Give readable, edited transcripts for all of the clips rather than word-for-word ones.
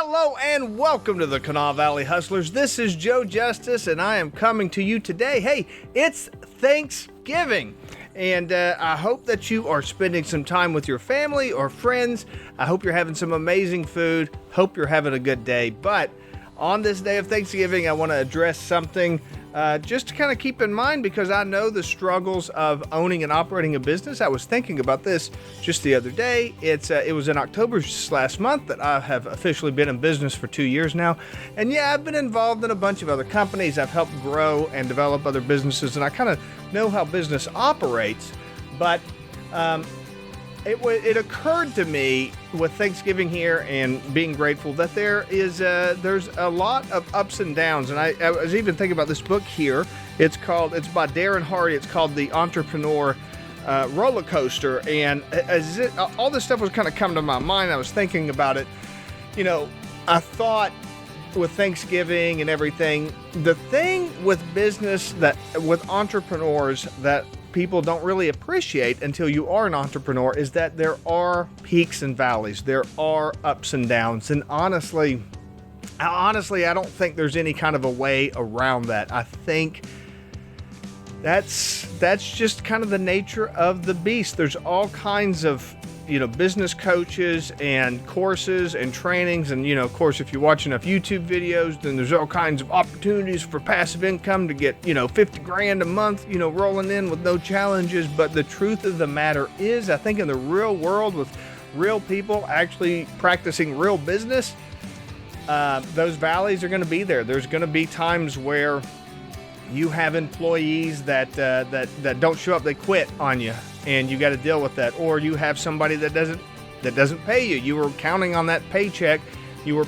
Hello and welcome to the Kanawha Valley Hustlers. This is Joe Justice and I am coming to you today. Hey, it's Thanksgiving and I hope that you are spending some time with your family or friends. I hope you're having some amazing food. Hope you're having a good day. But on this day of Thanksgiving, I want to address something just to kind of keep in mind because I know the struggles of owning and operating a business. I was thinking about this just the other day. It was in October just last month that I have officially been in business for 2 years now. And yeah, I've been involved in a bunch of other companies. I've helped grow and develop other businesses, and I kind of know how business operates. But it occurred to me with Thanksgiving here and being grateful that there's a lot of ups and downs. And I was even thinking about this book here. It's by Darren Hardy. It's called The Entrepreneur Roller Coaster. And all this stuff was kind of coming to my mind. I was thinking about it. You know, I thought with Thanksgiving and everything, the thing with business with entrepreneurs that people don't really appreciate until you are an entrepreneur is that there are peaks and valleys. There are ups and downs. And honestly, I don't think there's any kind of a way around that. I think that's just kind of the nature of the beast. There's all kinds of, business coaches and courses and trainings. And, of course, if you watch enough YouTube videos, then there's all kinds of opportunities for passive income to get, 50 grand a month, rolling in with no challenges. But the truth of the matter is, I think in the real world with real people actually practicing real business, those valleys are going to be there. There's going to be times where you have employees that don't show up, they quit on you, and you got to deal with that. Or you have somebody that doesn't pay you. You were counting on that paycheck. You were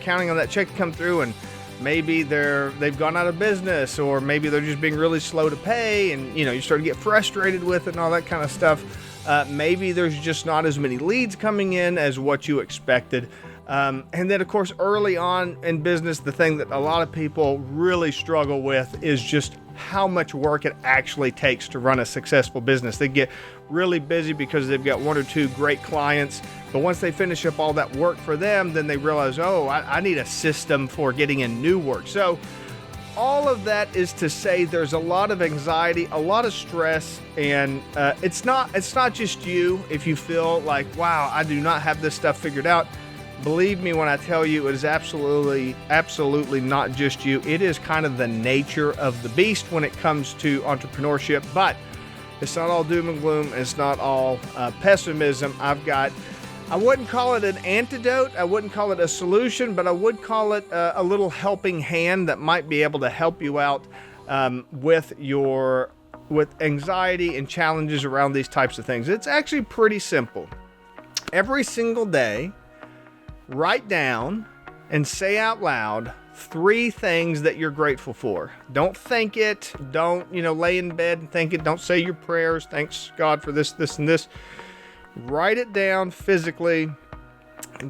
counting on that check to come through, and maybe they've gone out of business, or maybe they're just being really slow to pay, and you start to get frustrated with it and all that kind of stuff. Maybe there's just not as many leads coming in as what you expected. And then, of course, early on in business, the thing that a lot of people really struggle with is just how much work it actually takes to run a successful business. They get really busy because they've got one or two great clients, but once they finish up all that work for them, then they realize, I need a system for getting in new work. So all of that is to say there's a lot of anxiety, a lot of stress, and it's not just you if you feel like, wow, I do not have this stuff figured out. Believe me when I tell you, it is absolutely not just you. It is kind of the nature of the beast when it comes to entrepreneurship, but it's not all doom and gloom. It's not all pessimism. I wouldn't call it an antidote. I wouldn't call it a solution, but I would call it a little helping hand that might be able to help you out with anxiety and challenges around these types of things. It's actually pretty simple. Every single day, write down and say out loud 3 things that you're grateful for. Don't think it. Don't, lay in bed and think it. Don't say your prayers. Thanks God for this, this, and this. Write it down physically.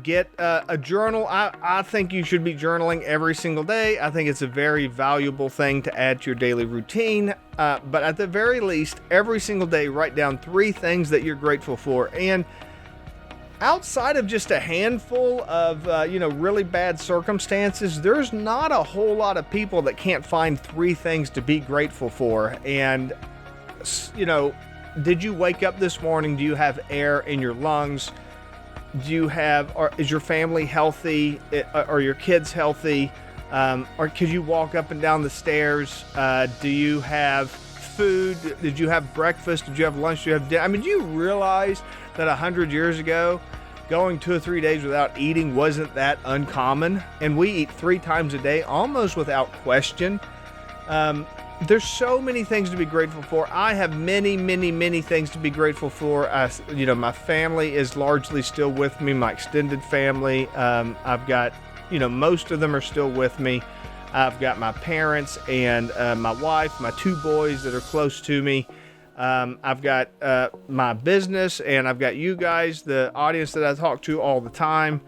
Get a journal. I think you should be journaling every single day. I think it's a very valuable thing to add to your daily routine. But at the very least, every single day, write down 3 things that you're grateful for. And outside of just a handful of, really bad circumstances, there's not a whole lot of people that can't find 3 things to be grateful for. And, did you wake up this morning? Do you have air in your lungs? Is your family healthy? Are your kids healthy? Or could you walk up and down the stairs? Do you have food? Did you have breakfast? Did you have lunch? Did you have dinner? I mean, do you realize that 100 years ago, going 2 or 3 days without eating wasn't that uncommon? And we eat 3 times a day, almost without question. There's so many things to be grateful for. I have many, many, many things to be grateful for. My family is largely still with me, my extended family. I've got, most of them are still with me. I've got my parents and my wife, my 2 boys that are close to me. I've got my business, and I've got you guys, the audience that I talk to all the time,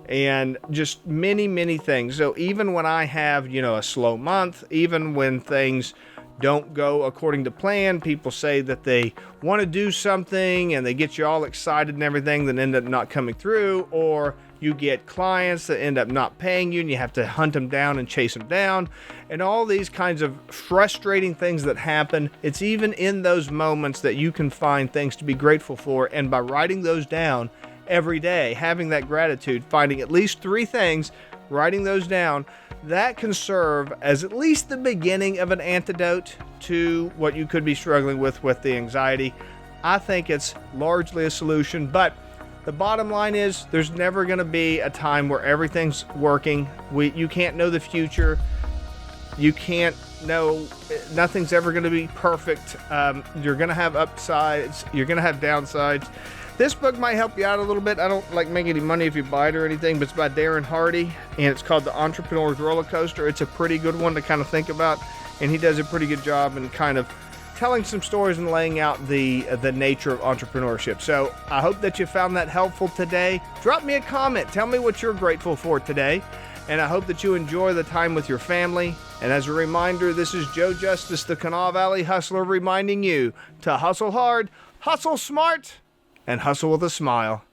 and just many, many things. So even when I have, a slow month, even when things don't go according to plan, people say that they want to do something and they get you all excited and everything, then end up not coming through, or You get clients that end up not paying you, and you have to hunt them down and chase them down, and all these kinds of frustrating things that happen. It's even in those moments that you can find things to be grateful for, and by writing those down every day, having that gratitude, finding at least 3 things, writing those down, that can serve as at least the beginning of an antidote to what you could be struggling with the anxiety. I think it's largely a solution, but the bottom line is there's never going to be a time where everything's working. You can't know the future. You can't know, nothing's ever going to be perfect. You're going to have upsides. You're going to have downsides. This book might help you out a little bit. I don't like make any money if you buy it or anything, but it's by Darren Hardy, and it's called The Entrepreneur's Roller Coaster. It's a pretty good one to kind of think about, and he does a pretty good job in kind of telling some stories and laying out the nature of entrepreneurship. So I hope that you found that helpful today. Drop me a comment. Tell me what you're grateful for today. And I hope that you enjoy the time with your family. And as a reminder, this is Joe Justice, the Kanawha Valley Hustler, reminding you to hustle hard, hustle smart, and hustle with a smile.